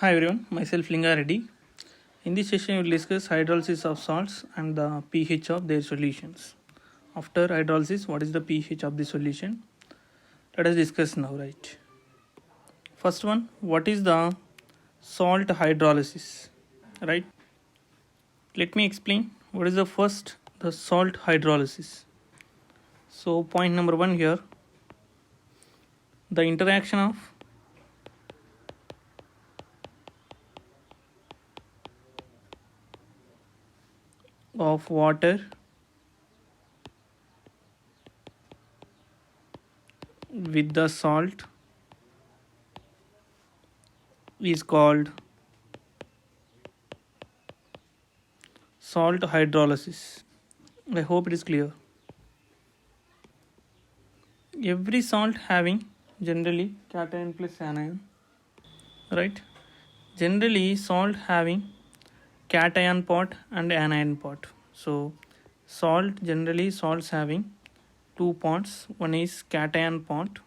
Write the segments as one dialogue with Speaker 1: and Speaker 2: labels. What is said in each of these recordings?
Speaker 1: Hi everyone, myself Linga Reddy. In this session, we will discuss hydrolysis of salts and the pH of their solutions. After hydrolysis, what is the pH of the solution? Let us discuss now, right? First one, what is the salt hydrolysis? Right? Let me explain what is the salt hydrolysis. So, point number one here, the interaction of water with the salt is called salt hydrolysis. I hope it is clear. Every salt having generally cation plus anion, right? Generally salt having cation part and anion part. So salts having two parts. One is cation part,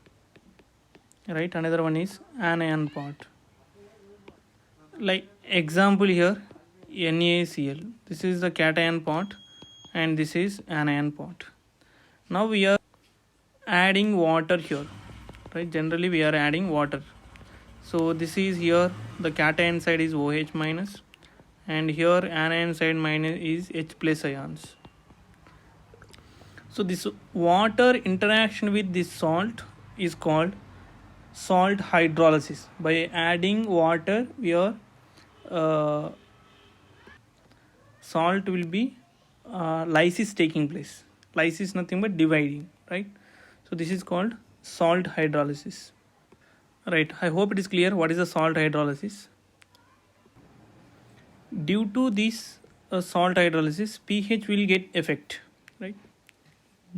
Speaker 1: right? Another one is anion part. Like example here, NaCl. This is the cation part and this is anion part. Now we are adding water here, right? Generally we are adding water. So this is here the cation side is OH minus and here anion side minus is H plus ions. So this water interaction with this salt is called salt hydrolysis. By adding water, we are salt will be lysis taking place. Lysis nothing but dividing, right? So this is called salt hydrolysis. Right. I hope it is clear what is the salt hydrolysis. Due to this salt hydrolysis, pH will get effect, right?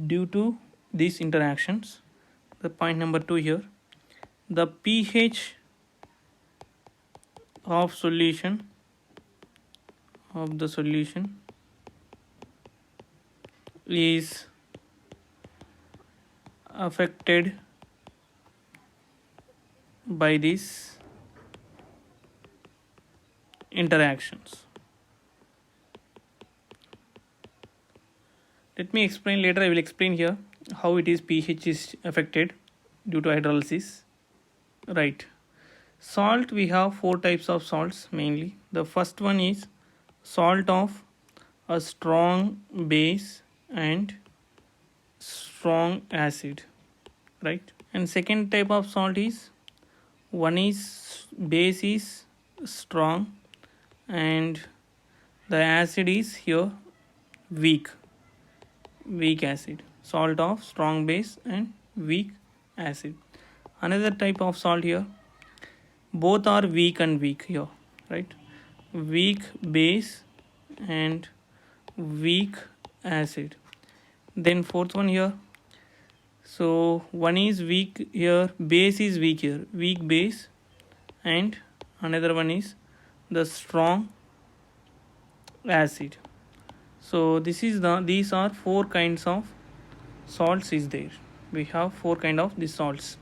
Speaker 1: Due to these interactions, the point number 2 here, the pH of the solution is affected by these interactions. Let me explain later. I will explain here how it is pH is affected due to hydrolysis. Right. Salt, we have four types of salts mainly. The first one is salt of a strong base and strong acid, right? And second type of salt is one is base is strong and the acid is here weak acid. Salt of strong base and weak acid. Another type of salt here, both are weak and weak here, right? Weak base and weak acid. Then fourth one here, so one is weak here, base is weak here, weak base, and another one is the strong acid. So these are four kinds of salts is there. We have four kind of these salts.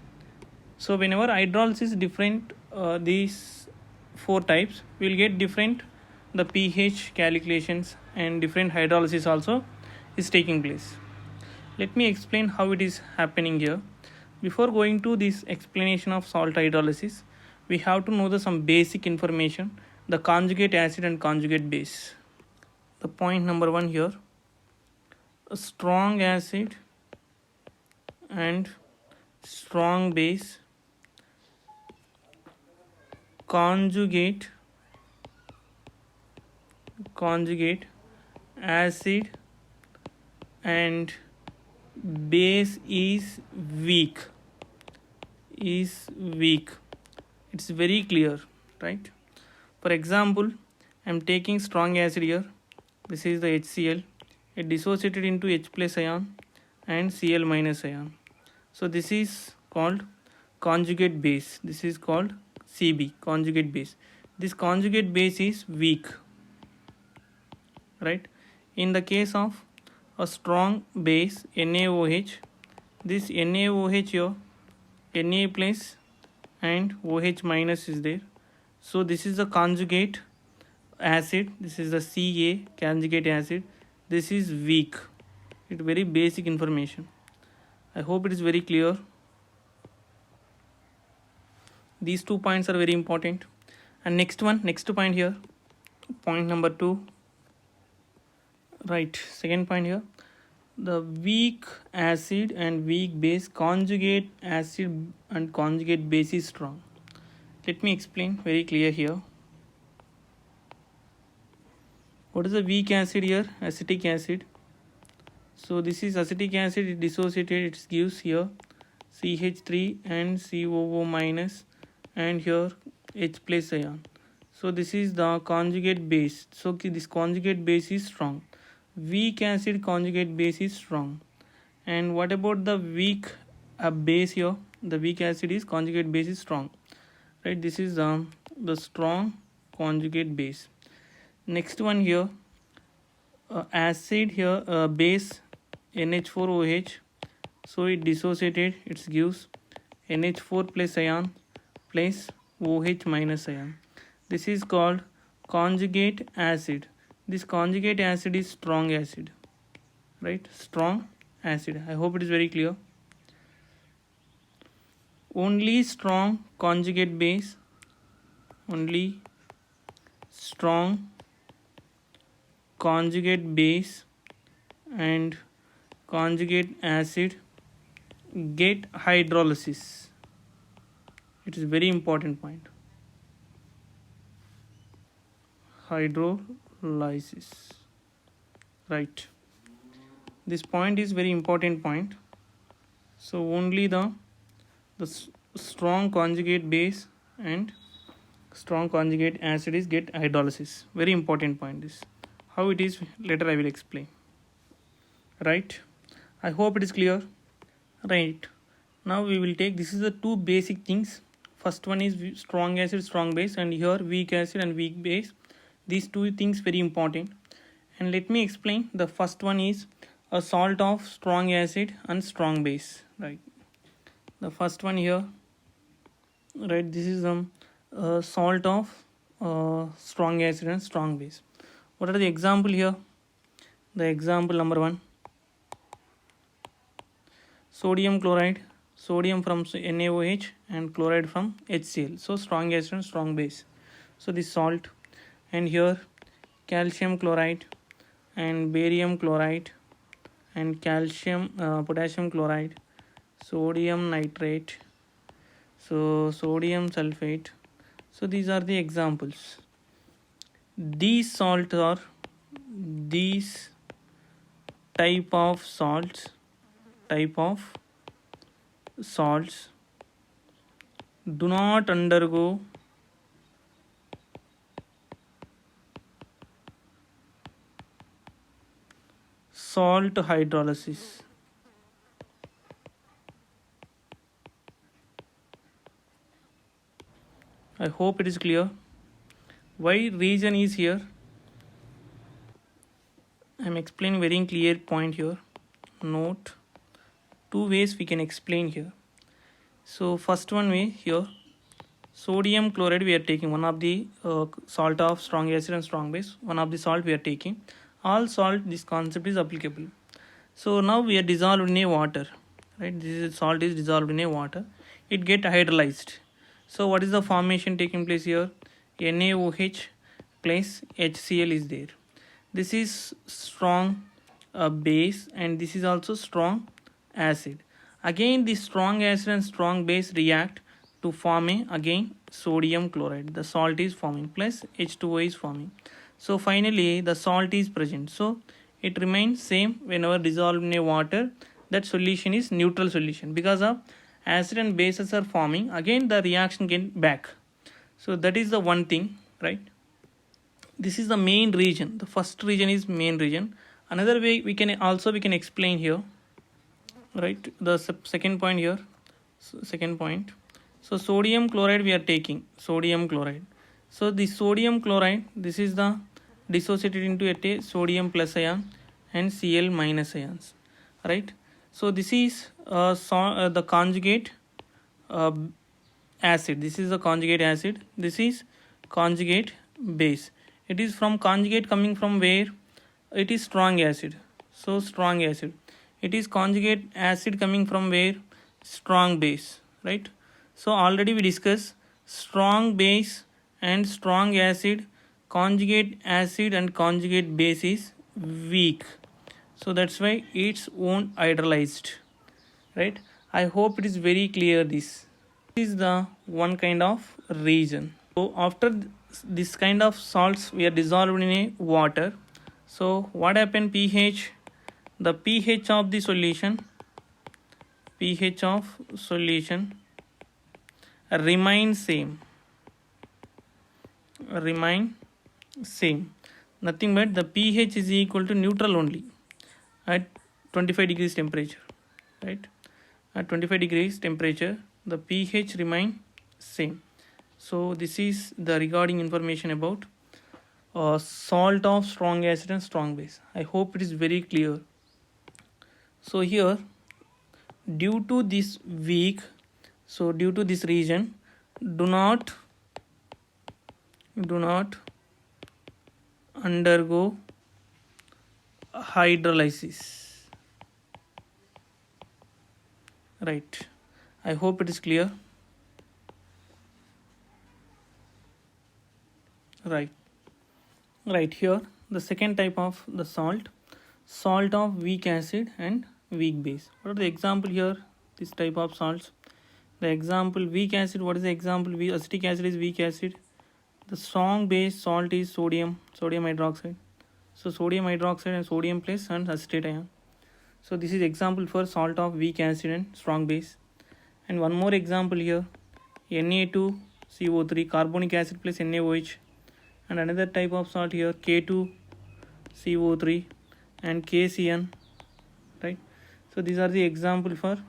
Speaker 1: So whenever hydrolysis is different, these four types will get different the pH calculations and different hydrolysis also is taking place. Let me explain how it is happening here. Before going to this explanation of salt hydrolysis, we have to know some basic information, the conjugate acid and conjugate base. The point number one here, a strong acid and strong base conjugate acid and base is weak. It's very clear, right? For example, I'm taking strong acid here. This is the HCl. It dissociated into H plus ion and Cl minus ion. So this is called conjugate base. This is called Cb, conjugate base. This conjugate base is weak, right? In the case of a strong base NaOH, this NaOH here, Na plus and OH minus is there. So this is the conjugate acid, this is the Ca conjugate acid, this is weak. It's very basic information. I hope it is very clear. These 2 points are very important. And next point here, point number 2, right, second point here, the weak acid and weak base, conjugate acid and conjugate base is strong. Let me explain very clear here. What is the weak acid here? Acetic acid. So this is acetic acid, it dissociated, it gives here CH3 and COO minus, and here H plus ion. So this is the conjugate base. So this conjugate base is strong. Weak acid conjugate base is strong. And what about the weak base here? The weak acid is conjugate base is strong. Right, this is the strong conjugate base. Next one here, acid here, base NH4OH. So it dissociated, it gives NH4 plus ion plus OH minus ion. This is called conjugate acid. This conjugate acid is strong acid, right? Strong acid. I hope it is very clear. Only strong conjugate base, only strong conjugate base and conjugate acid get hydrolysis. It is very important point. Hydrolysis, right? This point is very important point. So only the strong conjugate base and strong conjugate acid is get hydrolysis. Very important point. This how it is later I will explain. Right, I hope it is clear. Right, now we will take, this is the two basic things. First one is strong acid strong base, and here weak acid and weak base. These two things very important. And let me explain. The first one is a salt of strong acid and strong base. Right, the first one here, right, this is salt of strong acid and strong base. What are the example here? The example number 1, sodium chloride, sodium from NaOH and chloride from HCl. So strong acid and strong base. So this salt. And here calcium chloride and barium chloride and potassium chloride, sodium nitrate, so sodium sulfate. So these are the examples. These salts are, these type of salts do not undergo salt hydrolysis. I hope it is clear. Why reason is here? I am explaining very clear point here. Note, two ways we can explain here. So first one way here, sodium chloride we are taking, one of the salt of strong acid and strong base, one of the salt we are taking. All salt, this concept is applicable. So now we are dissolved in a water, right? This is salt is dissolved in a water. It get hydrolyzed. So what is the formation taking place here? NaOH plus HCl is there. This is strong base, and this is also strong acid. Again this strong acid and strong base react to form again sodium chloride. The salt is forming plus H2O is forming. So finally the salt is present. So it remains same whenever dissolved in a water. That solution is neutral solution. Because of acid and bases are forming, again the reaction get back. So that is the one thing, right? This is the main region. The first region is main region. Another way we can explain here, right? The second point here, second point. So sodium chloride we are taking, sodium chloride. So the sodium chloride, this is the dissociated into a sodium plus ion and Cl minus ions, right? So this is the conjugate acid. This is the conjugate acid. This is conjugate base. It is from conjugate coming from where? It is strong acid. So strong acid. It is conjugate acid coming from where? Strong base, right? So already we discussed strong base and strong acid, conjugate acid and conjugate base is weak. So that's why it's won't hydrolyzed, right? I hope it is very clear. This is the one kind of reason. So after this kind of salts we are dissolved in a water. So what happened? pH, the pH of the solution, pH of solution remain same, nothing but the pH is equal to neutral only at 25 degrees temperature, right? At 25 degrees temperature the pH remain same. So this is the regarding information about salt of strong acid and strong base. I hope it is very clear. So here, due to this weak, so due to this region, do not undergo hydrolysis, right? I hope it is clear. Right here the second type of the salt of weak acid and weak base. What are the example here? This type of salts, the example weak acid. What is the example? Acetic acid is weak acid. The strong base salt is sodium hydroxide. So sodium hydroxide and sodium plus and acetate ion. So this is example for salt of weak acid and strong base. And one more example here, Na2CO3 carbonic acid plus NaOH. And another type of salt here, K2CO3 and KCN, right? So these are the example for,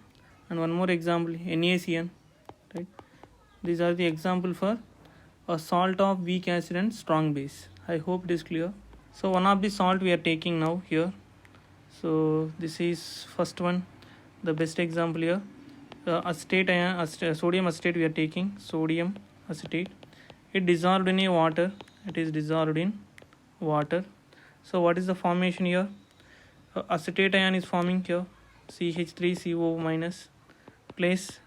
Speaker 1: and one more example, NaCN, right? These are the example for a salt of weak acid and strong base. I hope it is clear. So one of the salt we are taking now here. So this is first one, the best example here. Acetate ion, sodium acetate we are taking, sodium acetate. It dissolved in a water. It is dissolved in water. So what is the formation here? Acetate ion is forming here, CH3CO minus plus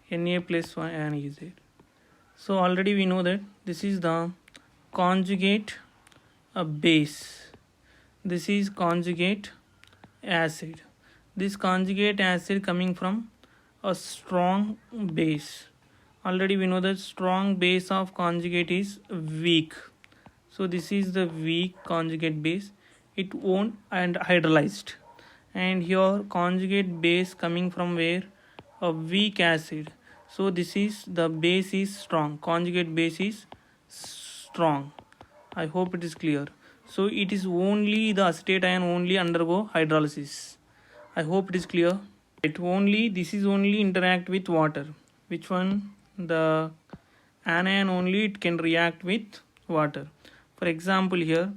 Speaker 1: Na plus 1 ion is there. So already we know that this is the conjugate base. This is conjugate acid. This conjugate acid coming from a strong base. Already we know that strong base of conjugate is weak. So this is the weak conjugate base. It won't and hydrolyzed. And here conjugate base coming from where? A weak acid. So this is the base is strong. Conjugate base is strong. I hope it is clear. So it is only the acetate ion only undergo hydrolysis. I hope it is clear. This is only interact with water. Which one? The anion only it can react with water. For example here,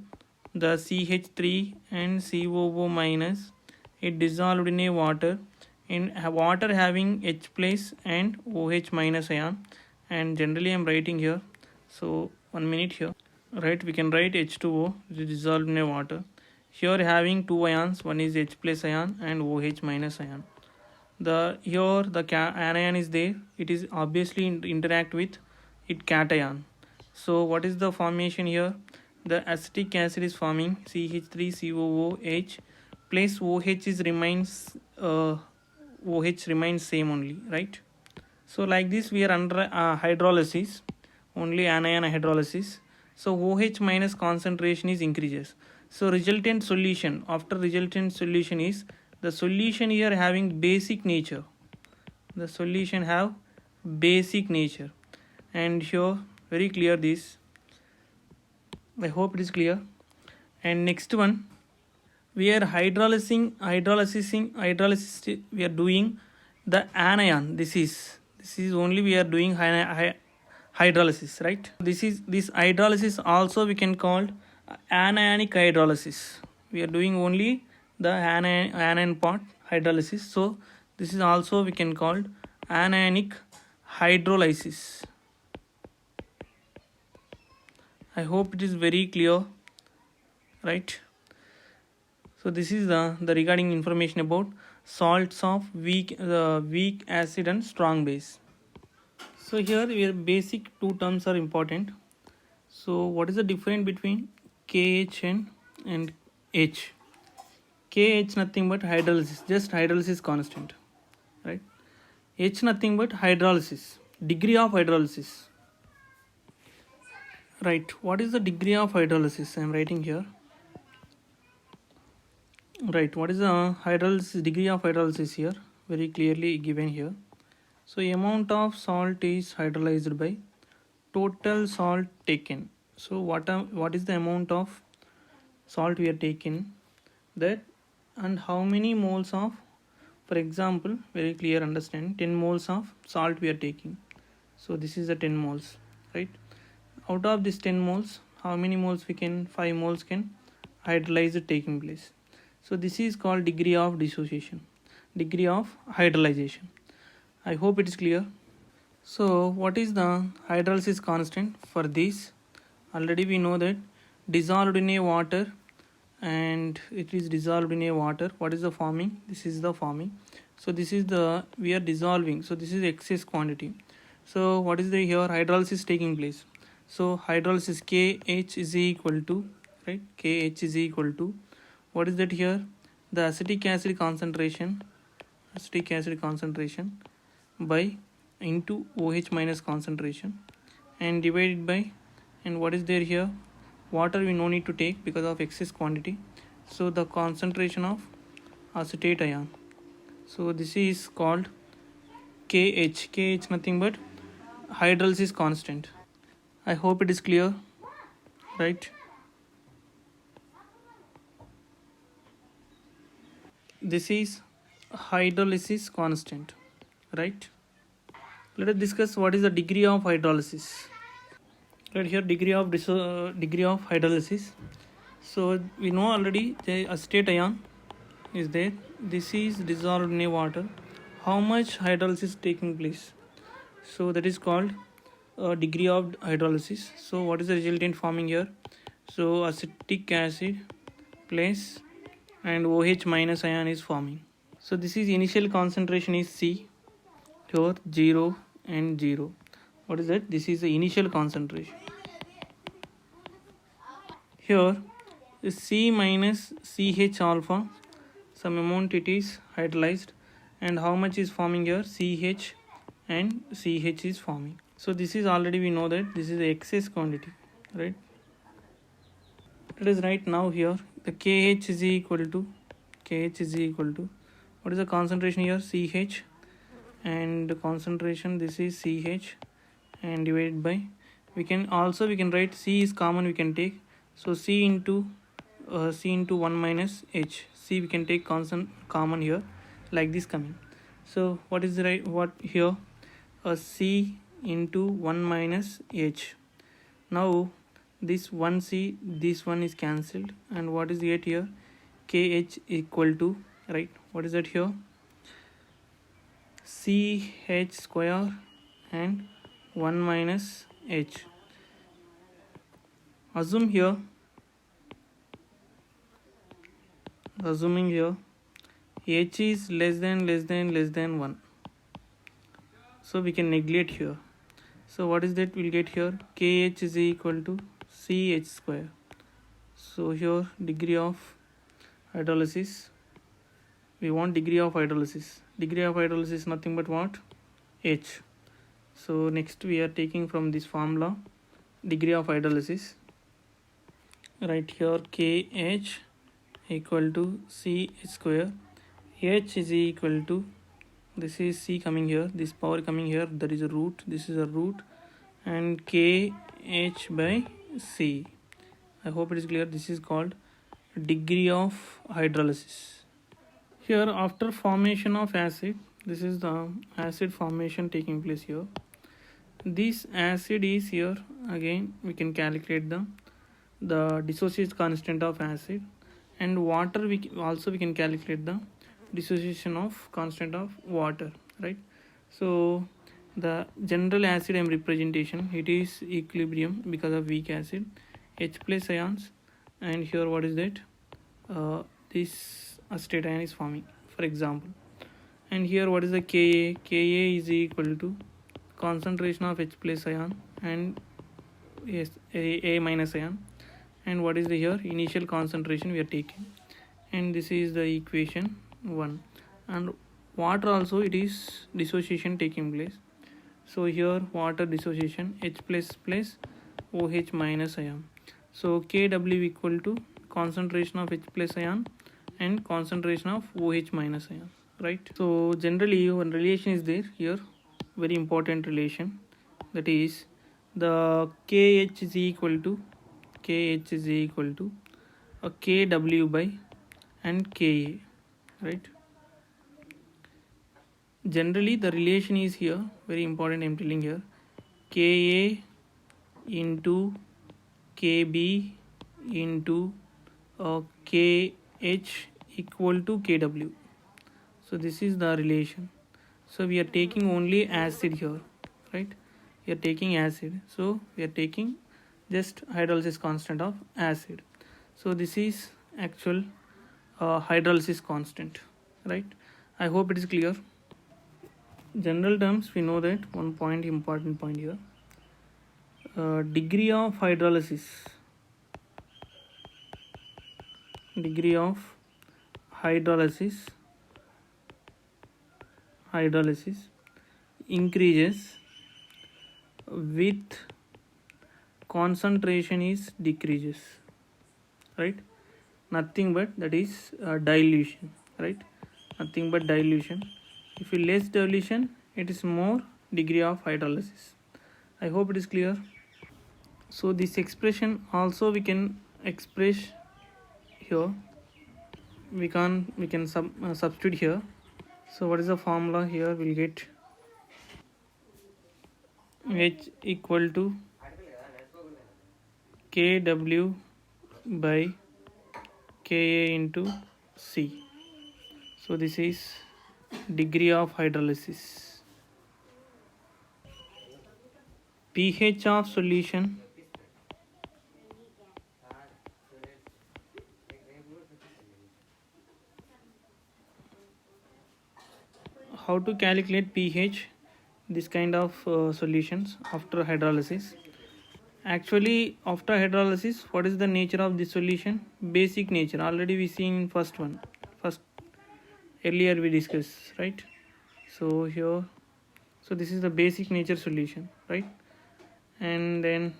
Speaker 1: the CH3 and COO minus, it dissolved in a water, in water having H plus and OH minus ion, and generally I am writing here. So 1 minute here, right? We can write H2O, it is dissolved in a water. Here having two ions, one is H plus ion and OH minus ion. Here the anion is there, it is obviously interact with it cation. So what is the formation here? The acetic acid is forming CH3COOH plus OH is remains OH remains same only, right? So like this we are under hydrolysis, only anion hydrolysis. So OH minus concentration is increases. So resultant solution, after resultant solution is the solution here having basic nature. The solution have basic nature, and here very clear this. I hope it is clear. And next one, we are hydrolysis. We are doing the anion. This is only we are doing hydrolysis, right? This hydrolysis also we can call anionic hydrolysis. We are doing only the anion part hydrolysis. So this is also we can call anionic hydrolysis. I hope it is very clear, right? So this is the regarding information about salts of weak acid and strong base. So here your basic two terms are important. So what is the difference between KH and H? KH nothing but hydrolysis, just hydrolysis constant, right? H nothing but hydrolysis, degree of hydrolysis, right? What is the degree of hydrolysis? I am writing here, right? What is the hydrolysis degree of hydrolysis here? Very clearly given here. So amount of salt is hydrolyzed by total salt taken. So what is the amount of salt we are taking, that, and how many moles of, for example, very clear understand, 10 moles of salt we are taking. So this is the 10 moles, right? Out of this 10 moles, how many moles we can, 5 moles can hydrolyze taking place. So this is called degree of dissociation, degree of hydrolyzation. I hope it is clear. So what is the hydrolysis constant for this? Already we know that dissolved in a water, and it is dissolved in a water. What is the forming? This is the forming. So this is the, we are dissolving, so this is excess quantity. So what is the here hydrolysis taking place? So hydrolysis KH is equal to, right, KH is equal to, what is that here, the acetic acid concentration by into OH minus concentration and divided by, and what is there here, water we no need to take because of excess quantity, so the concentration of acetate ion. So this is called KH nothing but hydrolysis constant. I hope it is clear, right? This is hydrolysis constant, right? Let us discuss what is the degree of hydrolysis. Right here, degree of hydrolysis. So we know already the acetate ion is there. This is dissolved in a water. How much hydrolysis taking place? So that is called degree of hydrolysis. So what is the resultant forming here? So acetic acid plus and OH minus ion is forming. So this is initial concentration is C, here 0 and 0. What is that? This is the initial concentration. Here C minus CH alpha, some amount it is hydrolyzed, and how much is forming here? CH and CH is forming. So this is already we know that this is the excess quantity, right? It is right now here the KH is equal to what is the concentration here? CH, and the concentration this is CH, and divided by, we can write C is common, we can take, so C into 1 minus H, C we can take constant common here, like this coming. So what is the right, what here, C into 1 minus H. Now this 1C, this one is cancelled, and what is yet here? KH equal to, right, what is that here? CH square and 1 minus H. Assuming here H is less than 1, so we can neglect here. So what is that we'll get here? KH is equal to CH square. So here degree of hydrolysis, we want degree of hydrolysis nothing but what? H. So next we are taking from this formula degree of hydrolysis, right here KH equal to CH square, H is equal to, this is C coming here, this power coming here, that is a root, this is a root, and KH by C. I hope it is clear. This is called degree of hydrolysis. Here after formation of acid, this is the acid formation taking place here. This acid is here, again we can calculate the dissociation constant of acid, and water we can calculate the dissociation of constant of water, right? So the general acid I'm representation, it is equilibrium because of weak acid, H plus ions, and here what is that, this acetate ion is forming, for example. And here what is the Ka? Ka is equal to concentration of H plus ion and yes, A minus ion, and what is the here initial concentration we are taking, and this is the equation 1. And water also, it is dissociation taking place. So here water dissociation, H plus plus OH minus ion. So Kw equal to concentration of H plus ion and concentration of OH minus ion, right? So generally one relation is there here, very important relation, that is the KH is equal to a Kw by and Ka, right? Generally the relation is here, very important, I'm telling here, Ka into Kb into Kh equal to Kw. So this is the relation. So we are taking only acid here, right? We are taking acid, so we are taking just hydrolysis constant of acid. So this is actual hydrolysis constant, right? I hope it is clear. General terms, we know that one point, important point here, degree of hydrolysis increases with concentration is decreases, right? Nothing but that is dilution, right? Nothing but dilution. If you less dilution, it is more degree of hydrolysis. I hope it is clear. So this expression also we can express here, we can substitute here. So what is the formula here? We'll get H equal to Kw by Ka into C. So this is degree of hydrolysis. pH of solution, how to calculate pH this kind of solutions after hydrolysis. Actually after hydrolysis, what is the nature of this solution? Basic nature, already we seen in first earlier we discussed, right? So here, so this is the basic nature solution, right? And then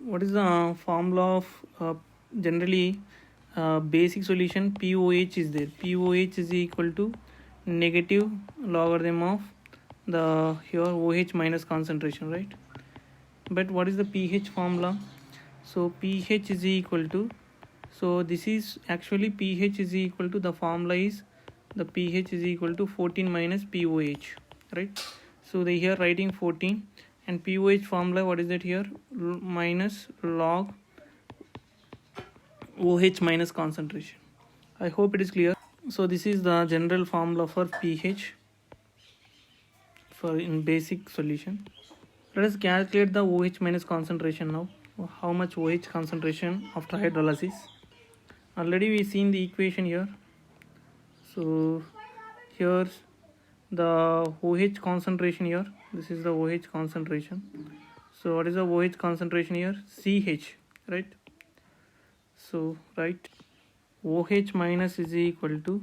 Speaker 1: what is the formula of generally basic solution? POH is there. POH is equal to negative logarithm of the here OH minus concentration, right? But what is the pH formula? So pH is equal to, so this is actually pH is equal to, the formula is the pH is equal to 14 minus POH, right? So they here writing 14, and POH formula, what is that here? Minus log OH minus concentration. I hope it is clear. So this is the general formula for pH for in basic solution. Let us calculate the OH minus concentration now. How much OH concentration after hydrolysis? Already we seen the equation here. So here's the OH concentration here. This is the OH concentration. So what is the OH concentration here? CH, right? So right, OH minus is equal to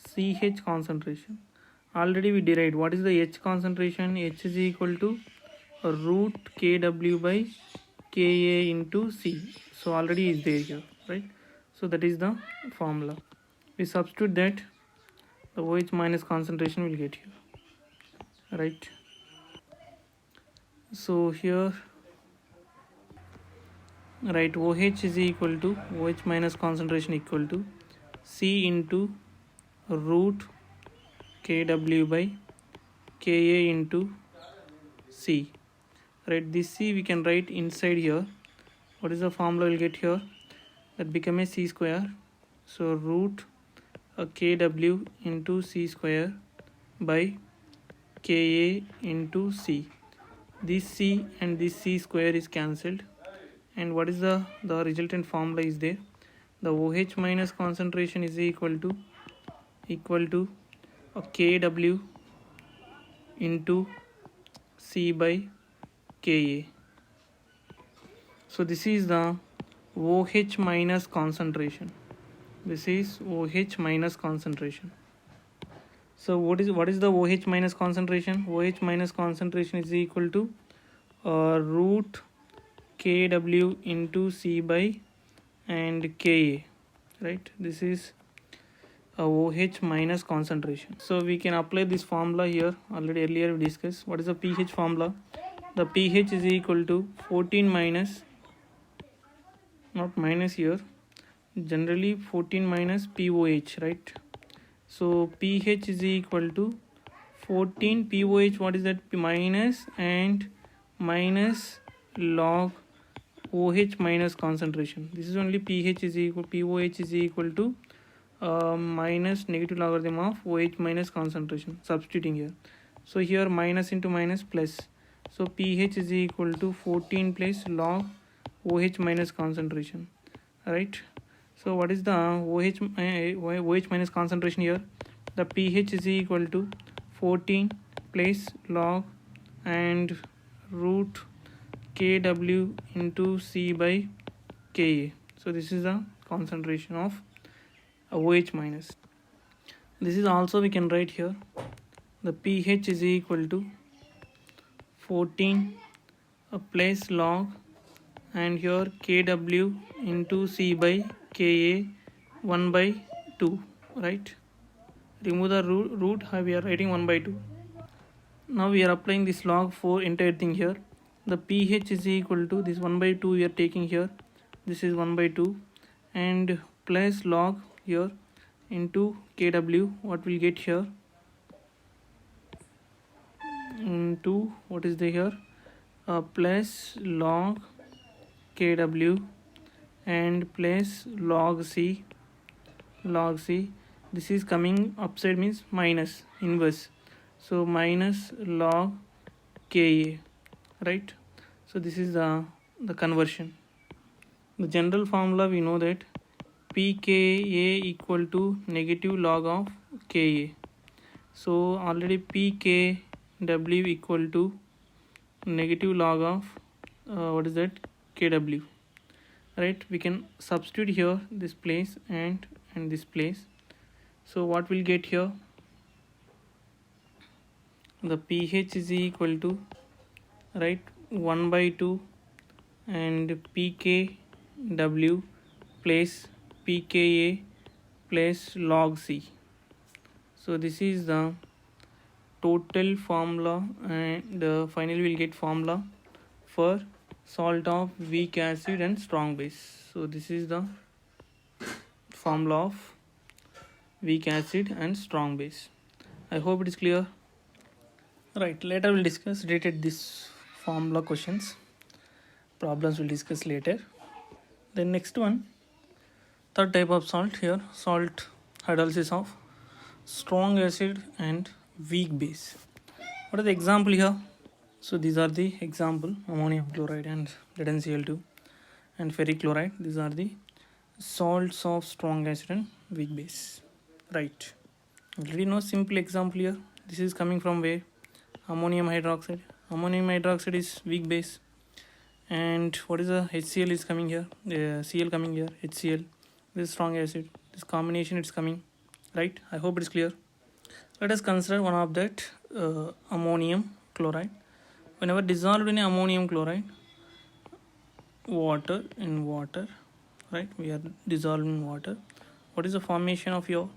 Speaker 1: CH concentration. Already we derived what is the H concentration. H is equal to root Kw by Ka into C. So already is there here, right? So that is the formula. We substitute that, the OH minus concentration will get here, right? So here, right, OH is equal to OH minus concentration equal to C into root Kw by Ka into C, right? This C we can write inside here. What is the formula we'll get here? That become a C square. So root Kw into C square by Ka into C. This C and this C square is cancelled, and what is the resultant formula is there. The OH minus concentration is equal to Kw into C by Ka. So this is the OH minus concentration. This is OH minus concentration. So what is the OH minus concentration? OH minus concentration is equal to root Kw into C by and Ka, right? This is a OH minus concentration. So we can apply this formula here. Already earlier we discussed. What is the pH formula? The pH is equal to 14 minus, not minus here, generally 14 minus POH, right? So pH is equal to 14 POH. What is that? Minus and minus log OH minus concentration. This is only pH is equal, POH is equal to minus negative logarithm of OH minus concentration, substituting here. So here minus into minus plus. So pH is equal to 14 plus log OH minus concentration, right? So what is the OH minus concentration here? The pH is equal to 14 plus log and root Kw into C by Ka. So this is the concentration of OH minus. This is also we can write here. The pH is equal to 14 plus log and here Kw into C by Ka 1 by 2, right? Remove the root, we are writing 1 by 2. Now we are applying this log for entire thing here. The pH is equal to this 1 by 2 we are taking here. This is 1 by 2 and plus log here into Kw. What we'll get here? Into what is the here? Plus log Kw and plus log C. This is coming upside means minus, inverse. So minus log Ka, right? So this is the conversion. The general formula we know that pKa equal to negative log of Ka. So already pKw equal to negative log of what is that? Kw, right? We can substitute here this place and this place. So what we'll get here? The pH is equal to, right, 1 by 2 and pKw plus pKa plus log C. So this is the total formula, and finally we'll get formula for salt of weak acid and strong base. So this is the formula of weak acid and strong base. I hope it is clear. Right, later we'll discuss related this formula questions. Problems we'll discuss later. Then next one, third type of salt here, salt hydrolysis of strong acid and weak base. What is the example here? So these are the example: ammonium chloride and lead NaCl2 and ferric chloride. These are the salts of strong acid and weak base, right? Already know simple example here. This is coming from where? Ammonium hydroxide. Ammonium hydroxide is weak base, and what is the HCl is coming here? Cl coming here. HCl. This is strong acid. This combination it's coming, right? I hope it is clear. Let us consider one of that ammonium chloride. Whenever dissolved in ammonium chloride, water, right? We are dissolving water. What is the formation of your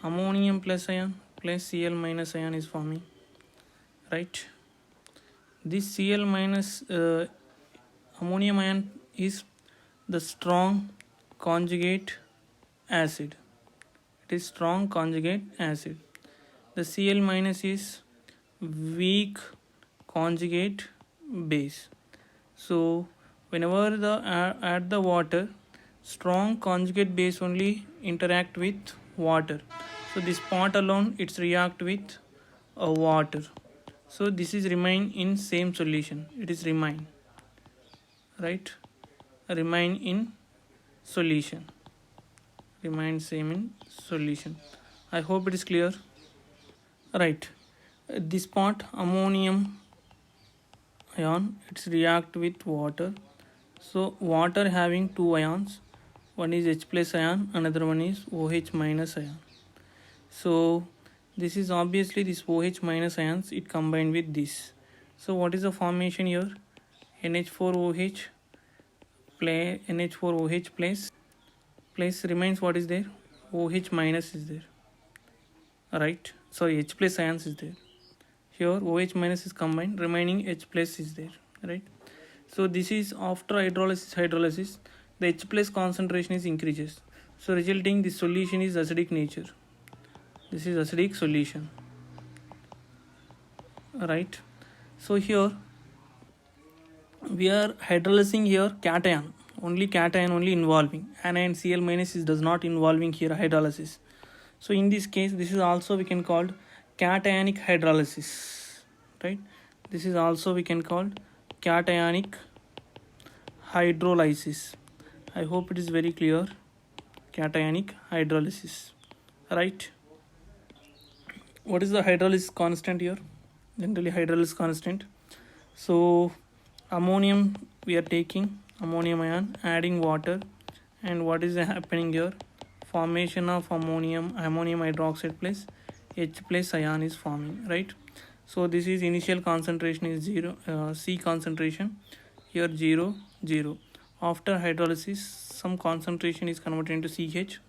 Speaker 1: ammonium plus ion plus Cl minus ion is forming, right? This Cl minus ammonium ion is the strong conjugate acid. It is strong conjugate acid. The Cl minus is weak conjugate base. So whenever add the water, strong conjugate base only interact with water. So this part alone it's react with water, So this is remain in same solution, it is remain, right? Remain in solution, remain same in solution. I hope it is clear. Right, this part ammonium ion, it's react with water. So water having two ions, one is H plus ion, another one is OH minus ion. So this is obviously this OH minus ions, it combined with this. So what is the formation here? NH4OH play NH4OH plus remains what is there? OH minus is there, right? Sorry, H plus ions is there. Here OH minus is combined, remaining H plus is there, right? So this is after hydrolysis the H plus concentration is increases, so resulting this solution is acidic nature. This is acidic solution, right? So here we are hydrolysing here cation, only involving anion Cl minus is does not involving here hydrolysis. So in this case this is also we can called cationic hydrolysis, right? This is also we can call cationic hydrolysis. I hope it is very clear. Cationic hydrolysis, right? What is the hydrolysis constant here? Generally hydrolysis constant. So ammonium we are taking ammonium ion, adding water, and what is happening here? Formation of ammonium hydroxide plus H plus ion is forming, right? So this is initial concentration is 0, C concentration here 0 0. After hydrolysis some concentration is converted into CH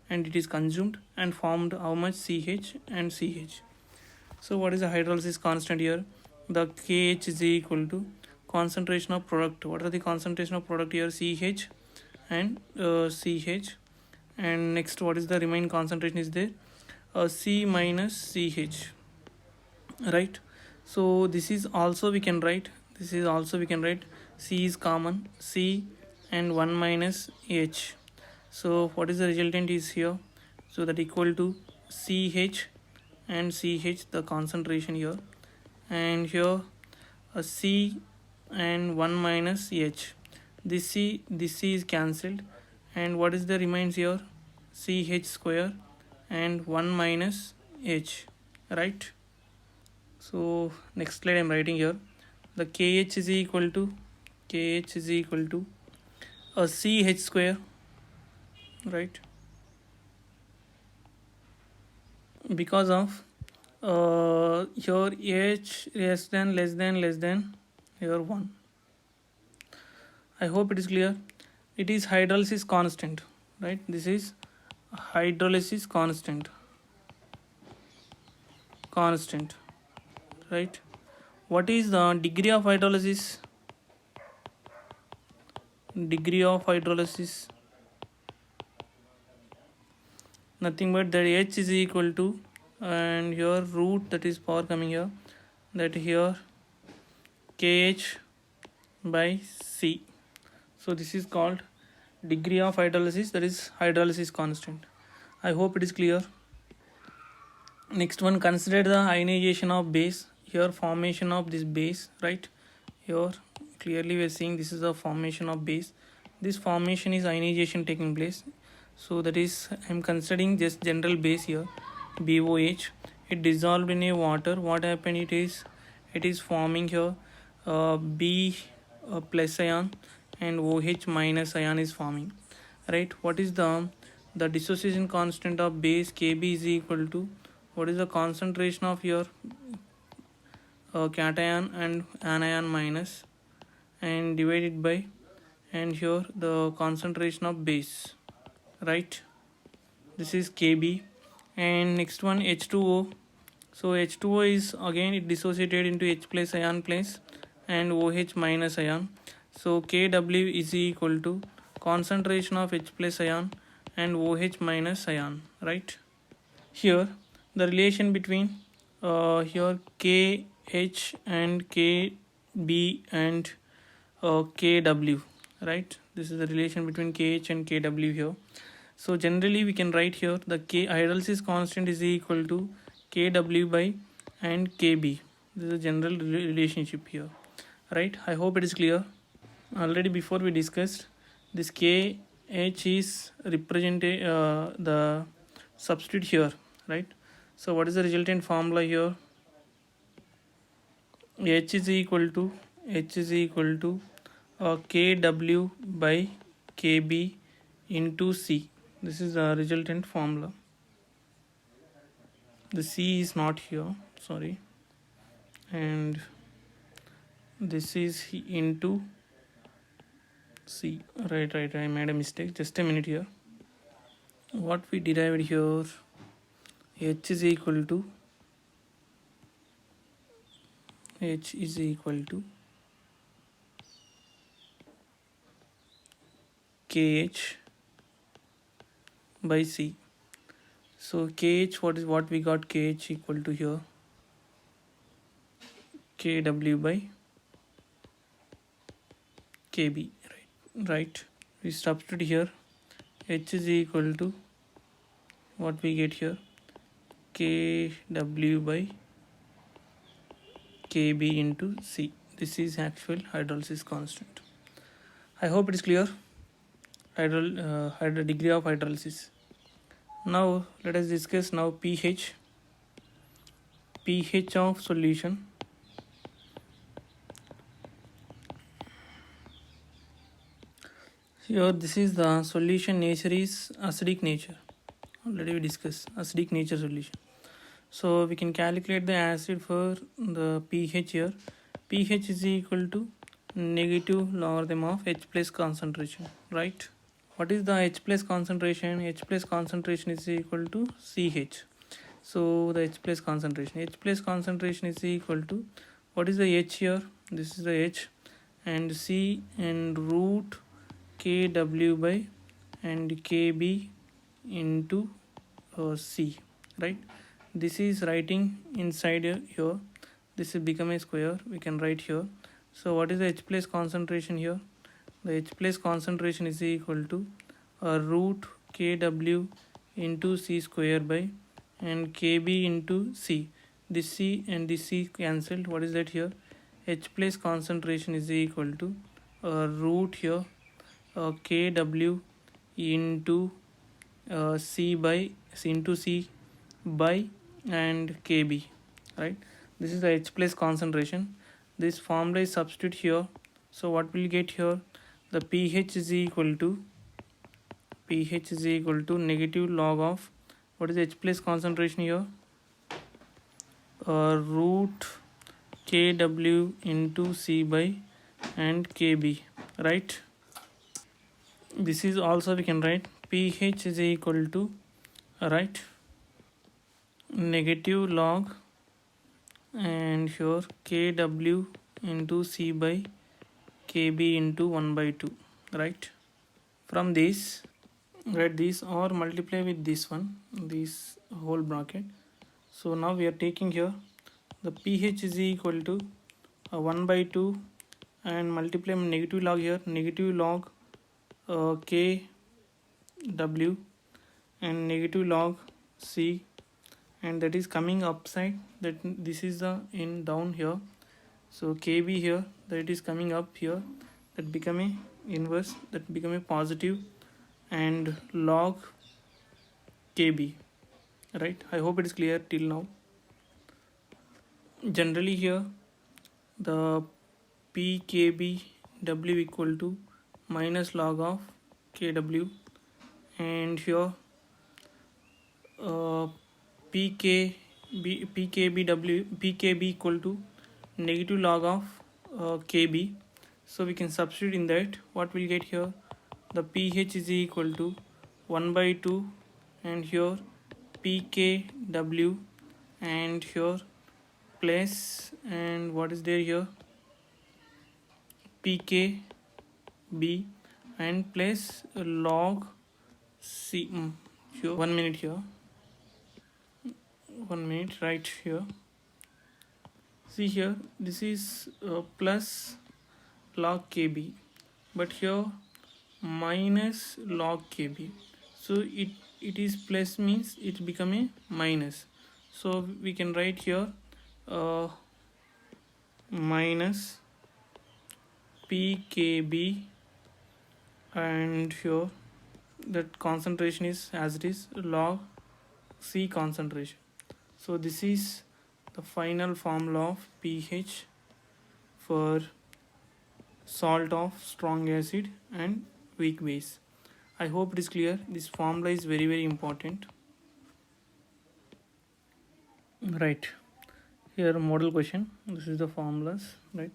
Speaker 1: and it is consumed and formed how much? CH and CH. So what is the hydrolysis constant here? The KH is equal to concentration of product. What are the concentration of product here? CH and CH. And next what is the remaining concentration is there? C minus CH, right? So this is also we can write, C is common, C and 1 minus H. So what is the resultant is here? So that equal to CH and CH, the concentration here, and here a C and 1 minus H. This C is cancelled, and what is the remains here? CH square and 1 minus H, right? So next slide I'm writing here, the KH is equal to a CH square, right? Because of here H less than here 1. I hope it is clear. It is hydrolysis constant, right? This is hydrolysis constant, right? What is the degree of hydrolysis? Nothing but that H is equal to, and here root, that is power coming here, that here KH by C. So this is called degree of hydrolysis, that is hydrolysis constant. I hope it is clear. Next one, consider the ionization of base. Here formation of this base, right? Here clearly we are seeing this is the formation of base. This formation is ionization taking place. So that is I am considering just general base here, BOH. It dissolved in a water. What happened? It is forming here B plus ion and OH minus ion is forming, right? What is the dissociation constant of base? Kb is equal to, what is the concentration of your cation and anion minus, and divided by, and here the concentration of base, right? This is Kb. And next one, H2O. So H2O is again it dissociated into H plus ion plus and OH minus ion. So Kw is equal to concentration of H plus ion and OH minus ion, right? Here the relation between here KH and KB and Kw, right? This is the relation between KH and Kw here. So generally we can write here the hydrolysis constant is equal to Kw by and Kb, This is a general relationship here, right? I hope it is clear. Already before we discussed, this KH is represented the substitute here, right? So what is the resultant formula here? H is equal to KW by KB into C. This is the resultant formula. The C is not here, sorry, and this is into C. Right, I made a mistake. Just a minute here. What we derived here, H is equal to KH by C. So KH, what we got? KH equal to here KW by KB, right? We substitute here. H is equal to what we get here, KW by KB into C. This is actual hydrolysis constant. I hope it is clear. Degree of hydrolysis. Now let us discuss now pH of solution. Here this is the solution nature is acidic nature. Already we discussed acidic nature solution. So we can calculate the acid for the pH here. pH is equal to negative logarithm of H plus concentration, right? What is the H plus concentration? H plus concentration is equal to CH. So the H plus concentration is equal to, what is the H here? This is the H, and C and root KW by and KB into C, right? This is writing inside here. This will become a square. We can write here. So what is the H plus concentration here? The H plus concentration is equal to root KW into C square by and KB into C. This C and this C cancelled. What is that here? H plus concentration is equal to root here KW into C by and KB, right? This is the H plus concentration. This formula is substitute here. So what will you get here? The pH is equal to negative log of, what is H plus concentration here? Root KW into C by and KB, right? This is also we can write pH is equal to, right, negative log and here KW into C by KB into 1 by 2, right? From this, write this or multiply with this one, this whole bracket. So now we are taking here the pH is equal to 1 by 2 and multiply negative log here, negative log KW and negative log C, and that is coming upside, that this is the in down here. So KB here, that is coming up here, that become a inverse, that become a positive, and log KB, right? I hope it is clear till now. Generally here the PKBW equal to minus log of KW, and here PKB equal to negative log of KB. So we can substitute in that. What we'll get here, the pH is equal to 1 by 2 and here PKW and here plus, and what is there here, PKB and plus log C. Here 1 minute here, 1 minute, right here. See here, this is plus log KB, but here minus log KB. So it is plus means it become a minus. So we can write here minus pKb, and here that concentration is as it is log C concentration. So this is the final formula of pH for salt of strong acid and weak base. I hope it is clear. This formula is very important. Right, here model question. This is the formulas, right?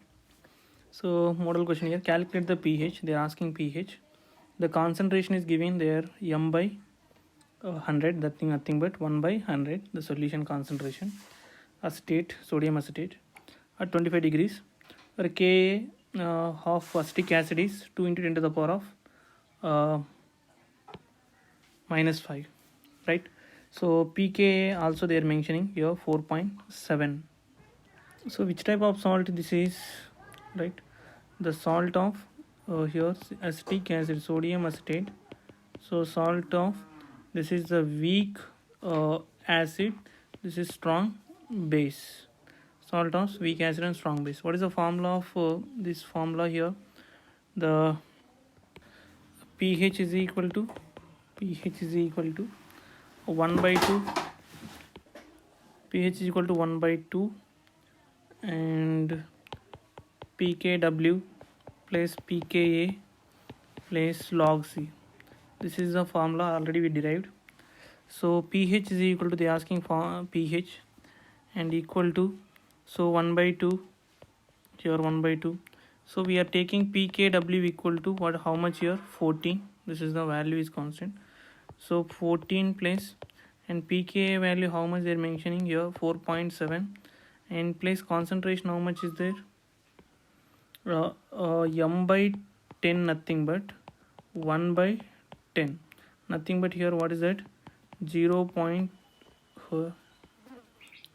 Speaker 1: So model question here, calculate the pH. They are asking pH. The concentration is given there, m by 100, that thing nothing but 1 by 100, the solution concentration. Acetate, sodium acetate at 25 degrees, where Ka of acetic acid is 2 into 10 to the power of minus 5, right? So pKa also they are mentioning here 4.7. So which type of salt this is, right? The salt of here acetic acid, sodium acetate. So salt of, this is the weak acid, this is strong base. Salt of weak acid and strong base. What is the formula of this formula here? The pH is equal to 1 by 2. pH is equal to 1 by 2, and pKw plus pKa plus log C. This is the formula already we derived. So pH is equal to, they asking for pH, and equal to, so 1 by 2, here 1 by 2. So we are taking pKw equal to what, how much here, 14. This is the value is constant. So 14 plus, and pKa value how much they are mentioning here, 4.7, and plus concentration how much is there, m by 10 nothing but 1 by 10, nothing but here what is that, 0.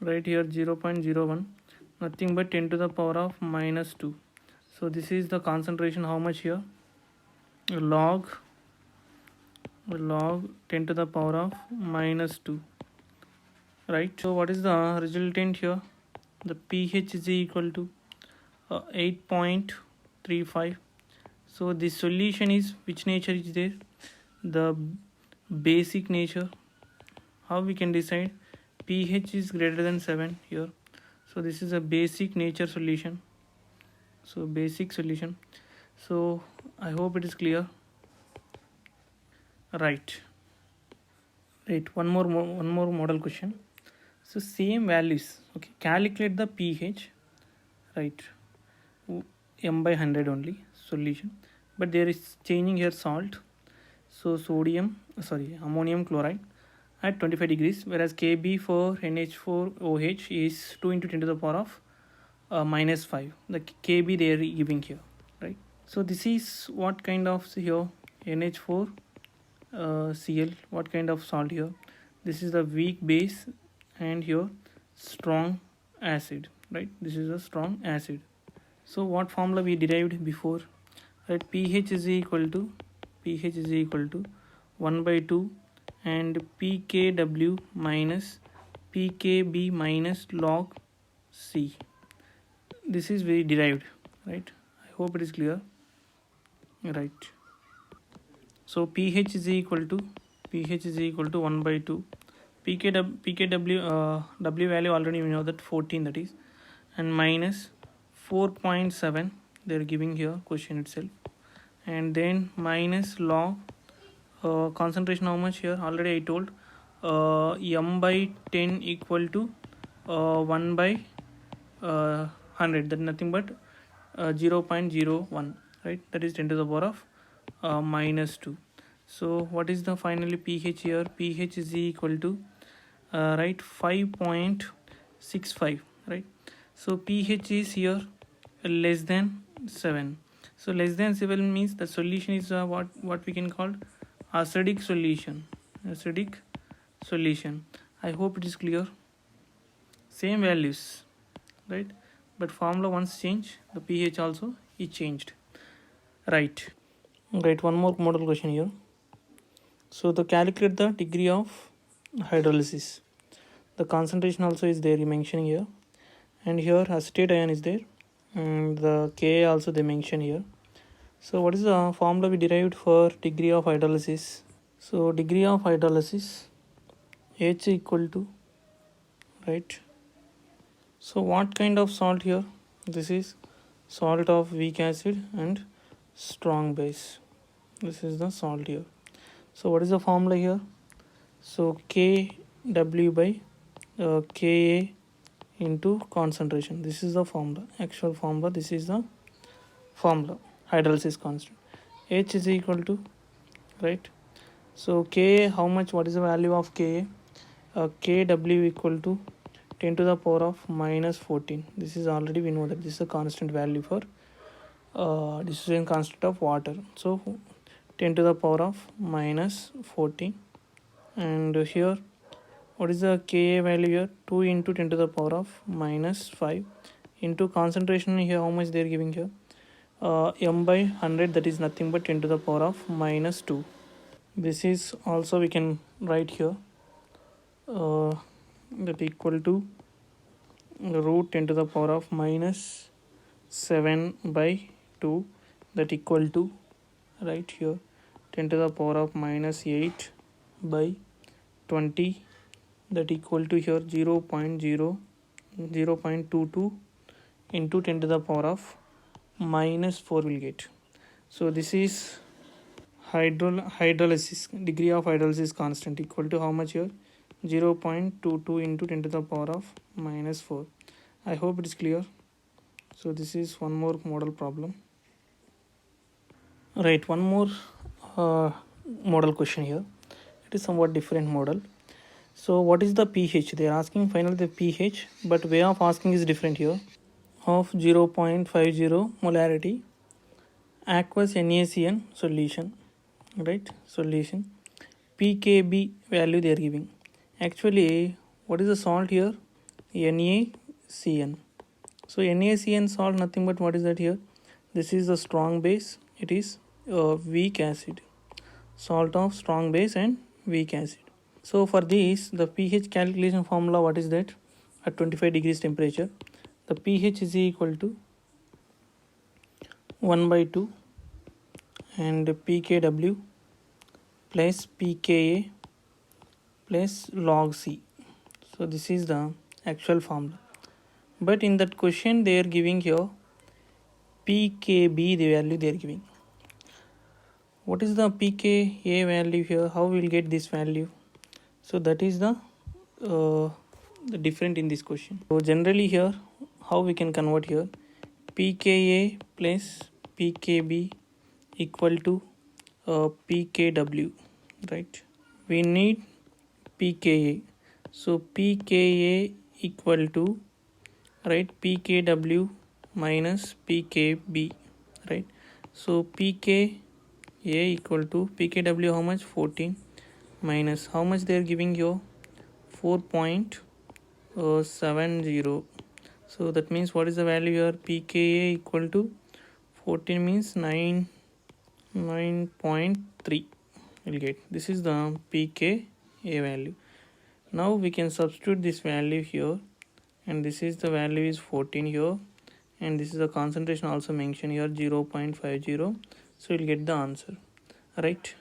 Speaker 1: Right here 0.01, nothing but 10 to the power of minus 2. So this is the concentration how much here, log 10 to the power of minus 2, right? So what is the resultant here? The pH is equal to 8.35. So this solution is which nature is there? The basic nature. How we can decide? pH is greater than 7 here. So this is a basic nature solution. So basic solution. So I hope it is clear. Right. One more model question. So same values. Okay, calculate the pH. Right, m by 100 only solution, but there is changing here salt. So ammonium chloride at 25 degrees, whereas Kb for NH4OH is 2 into 10 to the power of minus 5. The Kb they are giving here, right? So this is what kind of here, NH4 Cl, what kind of salt here? This is the weak base, and here strong acid, right? This is a strong acid. So what formula we derived before, right? pH is equal to 1 by 2, and pKw minus pKb minus log C. This is very derived, right? I hope it is clear. Right, so pH is equal to 1 by 2, pKw W value already we know that 14, that is, and minus 4.7 they are giving here question itself, and then minus log concentration how much here, already I told, m by 10 equal to 1 by 100, that nothing but 0.01, right? That is 10 to the power of minus 2. So what is the finally pH here? pH is equal to right, 5.65, right? So pH is here less than 7. So less than 7 means the solution is what we can call acidic solution. I hope it is clear. Same values, right? But formula once changed, the pH also is changed. Right, one more model question here. So to calculate the degree of hydrolysis, the concentration also is there, you mentioning here, and here acetate ion is there, and the Ka also they mention here. So what is the formula we derived for degree of hydrolysis? So degree of hydrolysis H equal to, right? So what kind of salt here? This is salt of weak acid and strong base. This is the salt here. So what is the formula here? So Kw by Ka into concentration. This is the formula, actual formula. This is the formula, hydrolysis constant. H is equal to, right? So Ka, how much, what is the value of Ka? Kw equal to 10 to the power of minus 14. This is already, we know that this is a constant value for this is a constant of water. So 10 to the power of minus 14. And here, what is the Ka value here? 2 into 10 to the power of minus 5 into concentration here. How much they are giving here? M by 100, that is nothing but 10 to the power of minus 2. This is also we can write here that equal to root 10 to the power of minus 7 by 2, that equal to, right here, 10 to the power of minus 8 by 20, that equal to here 0.22 into 10 to the power of minus 4 will get. So this is hydrolysis, degree of hydrolysis constant equal to how much here? 0.22 into 10 to the power of minus 4. I hope it is clear. So this is one more model problem. Right, one more model question here. It is somewhat different model. So what is the pH? They are asking finally the pH, but way of asking is different here. Of 0.50 molarity aqueous NaCN solution, right? Solution pKb value they are giving. Actually, what is the salt here? NaCN. So NaCN salt, nothing but what is that here? This is the strong base. It is weak acid. Salt of strong base and weak acid. So for this, the pH calculation formula, what is that? At 25 degrees temperature, the pH is equal to 1 by 2 and pKw plus pKa plus log C. So this is the actual formula. But in that question they are giving here pKb, the value they are giving. What is the pKa value here? How we will get this value? So that is the different in this question. So generally here, how we can convert here? pKa plus pKb equal to pKw, right? We need pKa. So pKa equal to, right, pKw minus pKb, right? So pKa equal to pKw how much? 14 minus how much they are giving you? 4.70. So that means what is the value here? pKa equal to 14 means 9.3 we'll get. This is the pKa value. Now we can substitute this value here, and this is the value is 14 here, and this is the concentration also mentioned here 0.50. So we'll get the answer, right?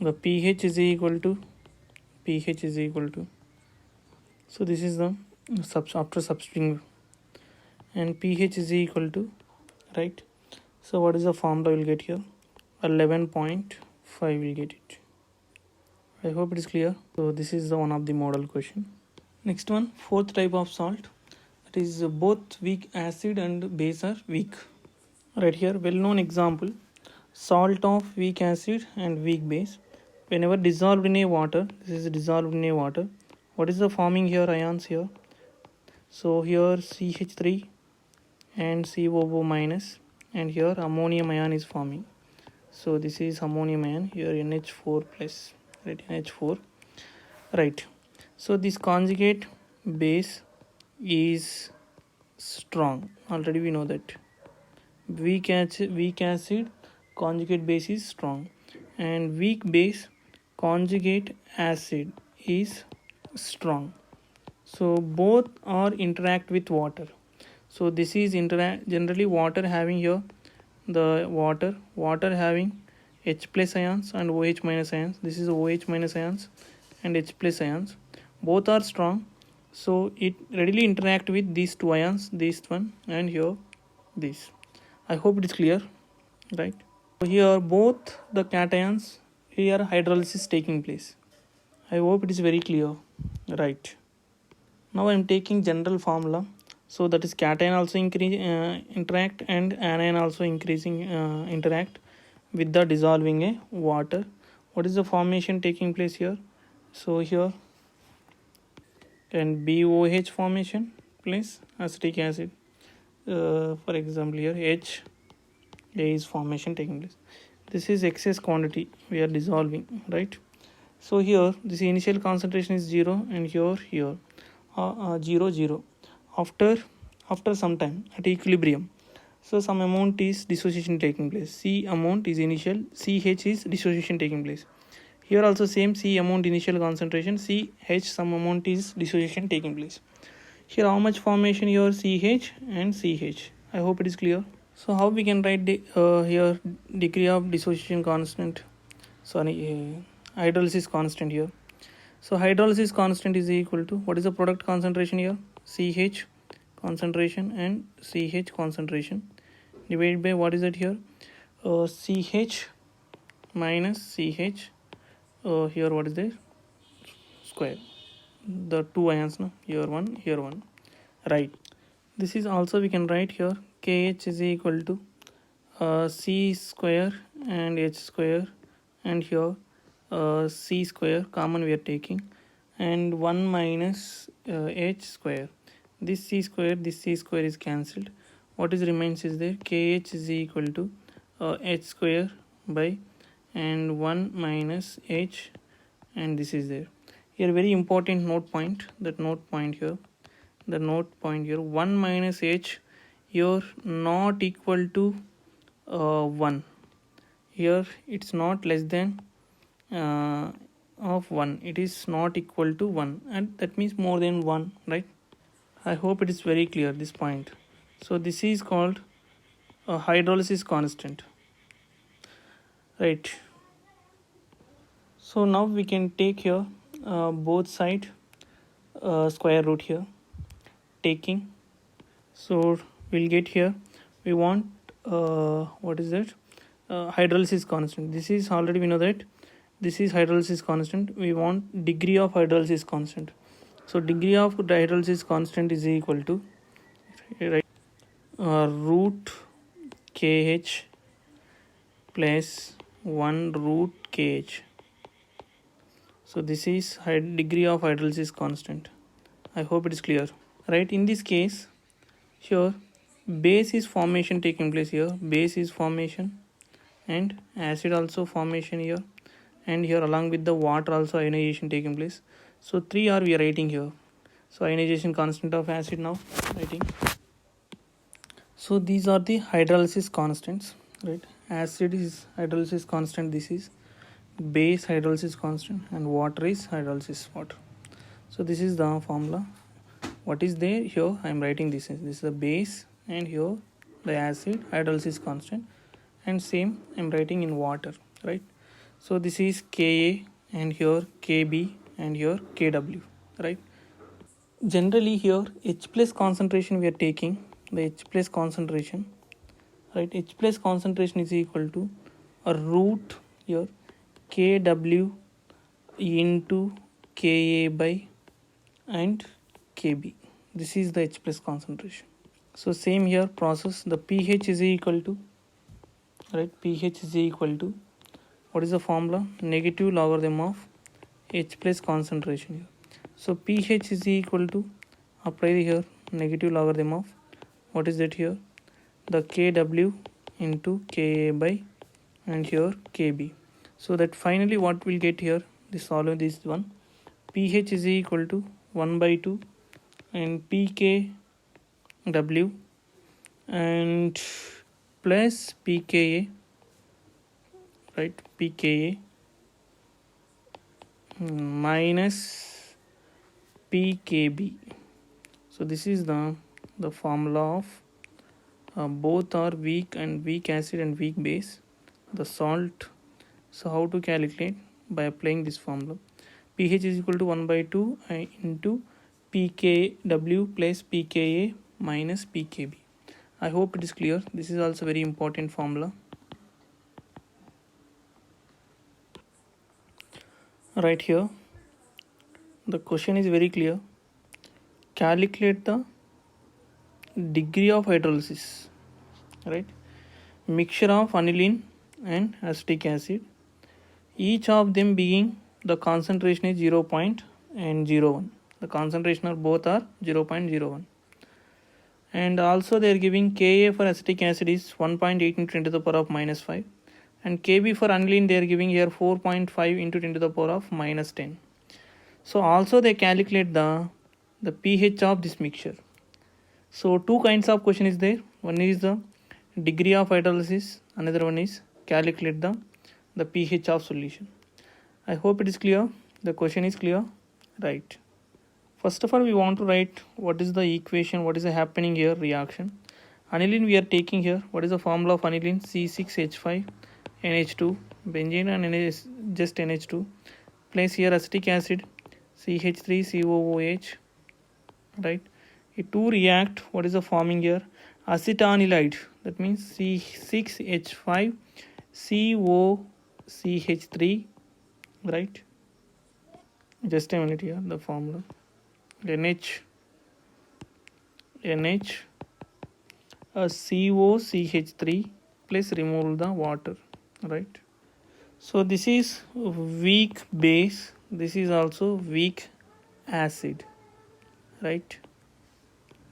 Speaker 1: The pH is equal to so this is the after substituting, and pH is equal to, right? So what is the formula we'll get here? 11.5 will get it. I hope it is clear. So this is the one of the model question. Next one, fourth type of salt, that is both weak acid and base are weak. Right here, well known example, salt of weak acid and weak base. Whenever dissolved in a water, this is dissolved in a water, what is the forming here? Ions here. So here CH3 and COO minus, and here ammonium ion is forming. So this is ammonium ion, here NH4 plus, right? NH4, right? So this conjugate base is strong. Already we know that weak acid conjugate base is strong, and weak base conjugate acid is strong. So both are interact with water. So this is generally water having here the water having H plus ions and OH minus ions. This is OH minus ions and H plus ions. Both are strong, so it readily interact with these two ions, this one and here this. I hope it is clear, right? So here both the cations, here hydrolysis taking place. I hope it is very clear, right? Now I am taking general formula. So that is cation also interact and anion also increasing interact with the dissolving a water. What is the formation taking place here? So here and BOH formation place acetic acid. For example here H A is formation taking place. This is excess quantity we are dissolving, right? So here this initial concentration is 0 and here 0 0 after some time at equilibrium. So some amount is dissociation taking place. C amount is initial, CH is dissociation taking place. Here also same, C amount initial concentration, CH some amount is dissociation taking place. Here how much formation here CH and CH. I hope it is clear. So how we can write here degree of dissociation constant, hydrolysis constant here. So hydrolysis constant is equal to, what is the product concentration here? CH concentration and CH concentration divided by, what is it here? CH minus CH, here what is there? Square. The two ions, no? Here one, right? This is also we can write here KH is equal to C square and H square, and here C square common we are taking, and 1 minus H square. This C square is cancelled. What is remains is there KH is equal to H square by and 1 minus H, and this is there. Here very important note point, that note point here, the note point here, 1 minus H here not equal to 1. Here it's not less than of 1, it is not equal to 1, and that means more than 1, right? I hope it is very clear this point. So this is called a hydrolysis constant, right? So now we can take here both side square root here taking. So we'll get here, we want what is that, hydrolysis constant. This is already we know that this is hydrolysis constant. We want degree of hydrolysis constant. So degree of hydrolysis constant is equal to, right, root KH plus 1 root KH. So this is degree of hydrolysis constant. I hope it is clear, right? In this case here base is formation taking place here, base is formation and acid also formation here, and here along with the water also ionization taking place. So 3R we are writing here. So ionization constant of acid now writing. So these are the hydrolysis constants, right? Acid is hydrolysis constant, this is base hydrolysis constant, and water is hydrolysis water. So this is the formula. What is there here? I am writing this is the base, and here the acid hydrolysis constant, and same I am writing in water, right? So this is Ka, and here Kb, and here Kw, right? Generally here H plus concentration we are taking, the H plus concentration, right? H plus concentration is equal to a root here Kw into Ka by and Kb. This is the H plus concentration. So same here process, the pH is equal to, right, pH is equal to, what is the formula? Negative logarithm of H plus concentration here. So pH is equal to, apply here negative logarithm of, what is that here, the Kw into Ka by and here Kb. So that finally what we'll get here, this solve this one, pH is equal to 1 by 2 and pKw and plus pKa, right, pKa minus pKb. So this is the the formula of both are weak and weak acid and weak base, the salt. So how to calculate? By applying this formula. pH is equal to 1 by 2 into pKw plus pKa minus pKb. I hope it is clear. This is also very important formula. Right here, the question is very clear. Calculate the degree of hydrolysis. Right? Mixture of aniline and acetic acid. Each of them being the concentration is 0.01. The concentration of both are 0.01. And also they are giving Ka for acetic acid is 1.8 into 10 to the power of minus 5. And Kb for aniline they are giving here 4.5 into 10 to the power of minus 10. So also they calculate the pH of this mixture. So two kinds of question is there. One is the degree of hydrolysis. Another one is calculate the pH of solution. I hope it is clear. The question is clear. Right. First of all, we want to write what is the equation, what is the happening here, reaction. Aniline we are taking here. What is the formula of aniline? C6H5NH2. Benzene and NH, just NH2. Place here acetic acid CH3COOH. Right. It two react. What is the forming here? Acetanilide. That means C6H5COCH3. Right. Just a minute here. The formula. NH COCH3 plus remove the water, right? So this is weak base, this is also weak acid, right?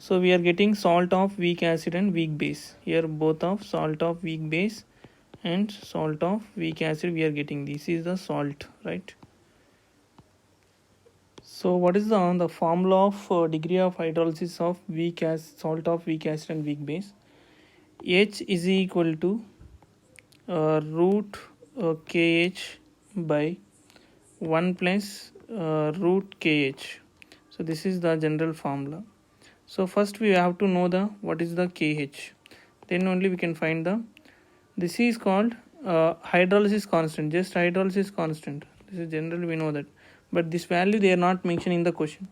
Speaker 1: So we are getting salt of weak acid and weak base. Here both of salt of weak base and salt of weak acid we are getting. This is the salt, right? So what is the formula of degree of hydrolysis of weak acid, salt of weak acid and weak base? H is equal to root KH by 1 plus root KH. So this is the general formula. So first we have to know what is the KH. Then only we can find this is called hydrolysis constant, just hydrolysis constant. This is general, we know that. But this value they are not mentioned in the question.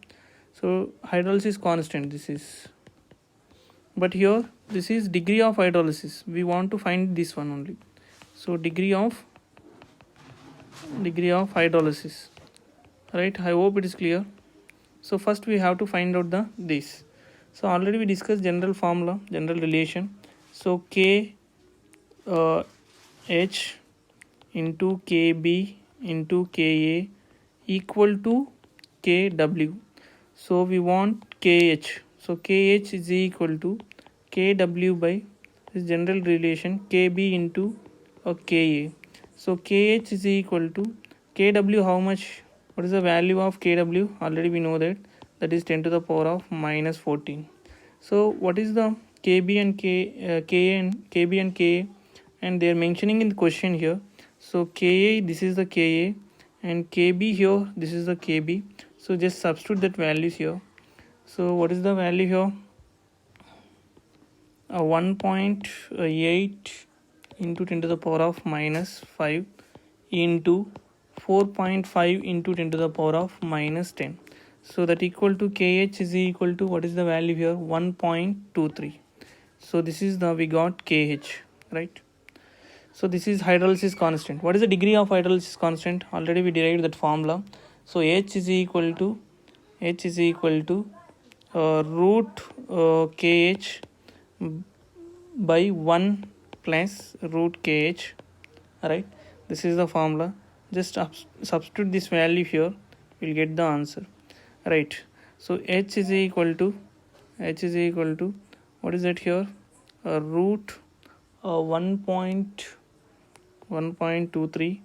Speaker 1: So hydrolysis constant this is. But here this is degree of hydrolysis. We want to find this one only. So degree of hydrolysis. Right? I hope it is clear. So first we have to find out this. So already we discussed general formula, general relation. So K H into KB into Ka equal to Kw. So we want KH. So KH is equal to Kw by this general relation Kb into Ka. So KH is equal to Kw. How much? What is the value of Kw? Already we know that is 10 to the power of minus 14. So what is the Kb and Kb and Ka? And they are mentioning in the question here. So Ka, this is the Ka, and Kb here, this is the Kb. So just substitute that values here. So what is the value here? 1.8 into 10 to the power of minus 5 into 4.5 into 10 to the power of minus 10. So that equal to KH is equal to, what is the value here? 1.23. So this is we got KH, right? So this is hydrolysis constant. What is the degree of hydrolysis constant? Already we derived that formula. So H is equal to root KH by 1 plus root KH, right? This is the formula. Just substitute this value here, we'll get the answer, right? So H is equal to what is that here? Root 1.23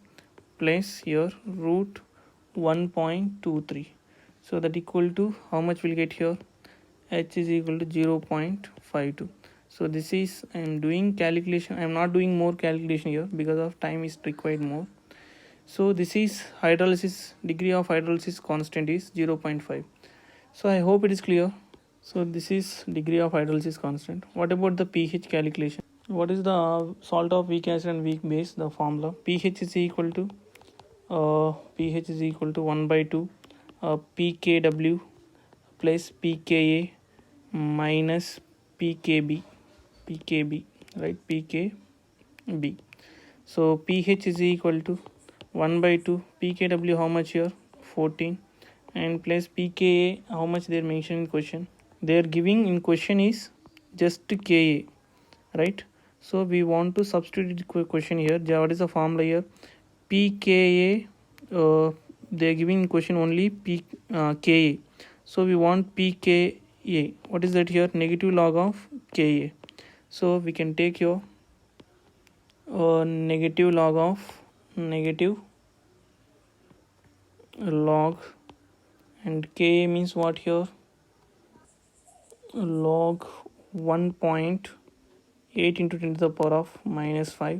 Speaker 1: plus here root 1.23. So that equal to how much we'll get here? H is equal to 0.52. So this is, I am doing calculation. I am not doing more calculation here because of time is required more. So this is hydrolysis, degree of hydrolysis constant is 0.5. So I hope it is clear. So this is degree of hydrolysis constant. What about the pH calculation? What is the salt of weak acid and weak base? The formula pH is equal to 1 by 2 pKw plus pKa minus pKb, right? pKb. So pH is equal to 1 by 2 pKw, how much here? 14, and plus pKa, how much they are mentioning in question? They are giving in question is just Ka, right? So we want to substitute question here. What is the formula here? pKa, they are giving in question only Ka, so we want pKa. What is that here? Negative log of Ka. So we can take your negative log and Ka means what here? Log 1.8 into 10 to the power of minus 5,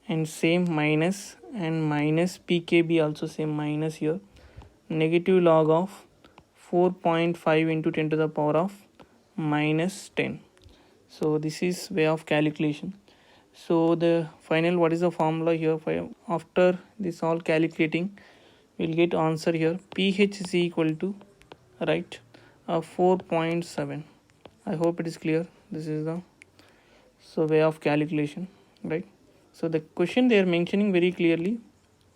Speaker 1: and same minus, and minus pKb also same minus here, negative log of 4.5 into 10 to the power of minus 10. So this is way of calculation. So the final, what is the formula here? After this all calculating, we'll get answer here. pH is equal to, right, 4.7. I hope it is clear. This is the way of calculation, right? So the question they are mentioning very clearly,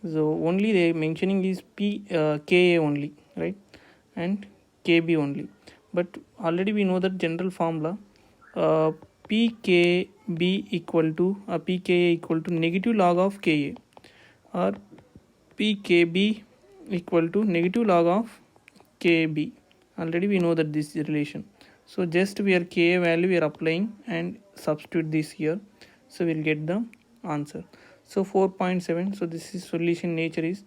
Speaker 1: so only they are mentioning is Ka only, right, and Kb only. But already we know that general formula, pKb equal to pKa equal to negative log of Ka, or pKb equal to negative log of Kb. Already we know that this relation. So just we are Ka value we are applying and substitute this here, so we'll get the answer. So 4.7. so this is solution nature is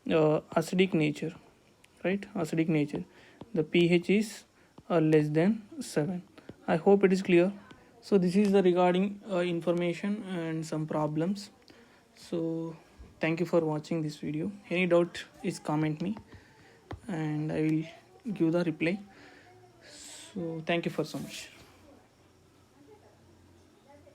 Speaker 1: acidic nature, right? Acidic nature. The pH is less than 7. I hope it is clear. So this is the regarding information and some problems. So thank you for watching this video. Any doubt is comment me and I will give the reply. So thank you for so much.